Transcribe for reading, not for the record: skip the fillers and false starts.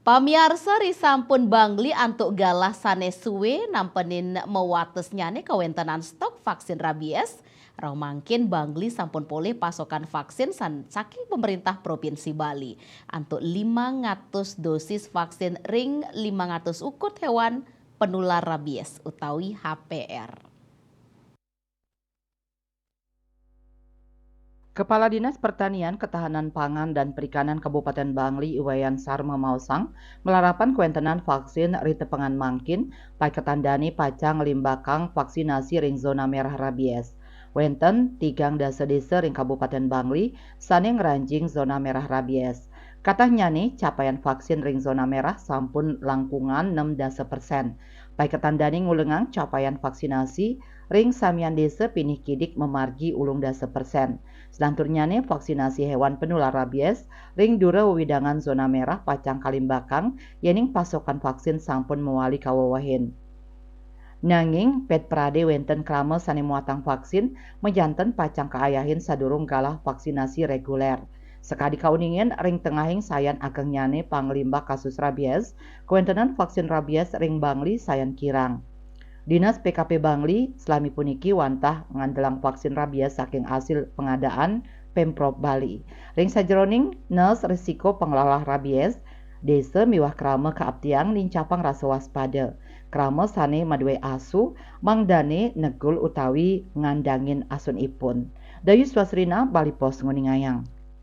Pamiarsa risampun Bangli antuk galah sanes suwe nampenin mewates nyane kawentenan stok vaksin rabies. Rau mangkin Bangli sampun poleh pasokan vaksin saking pemerintah Provinsi Bali. Antuk 500 dosis vaksin ring 500 ukut hewan penular rabies utawi HPR. Kepala Dinas Pertanian, Ketahanan Pangan, dan Perikanan Kabupaten Bangli, Iwayan Sarma Mausang, melarapan kuentenan vaksin ritepengan mangkin, pai ketandani pacang limbakang vaksinasi ring zona merah rabies. Wenten tigang desa-desa ring Kabupaten Bangli, saning ranjing zona merah rabies. Katanya nih, capaian vaksin ring zona merah sampun langkungan 6%. Pai ketandani ngulengang capaian vaksinasi ring samian desa pinih kidik memargi ulung 10%. Selanturnyane vaksinasi hewan penular rabies ring dura wewidangan zona merah pacang kalimbakang yening pasokan vaksin sampun mewali kawawahin. Nanging pet prade wenten krama sane muatang vaksin menjanten pacang kaayahin sadurung galah vaksinasi reguler. Sekadi kauningin ring tengahing sayan ageng nyane panglimbah kasus rabies, kuentenan vaksin rabies ring Bangli sayan kirang. Dinas PKP Bangli selami puniki wantah ngandelang vaksin rabies saking hasil pengadaan Pemprov Bali. Ring sajeroning nes risiko pengelola rabies, desa miwah krama kaaptiang lincapang rasa waspada. Krama sane maduwe asu mangdane negul utawi ngandangin asun ipun. Dayu Swasrina Bali Pos Nguningayang.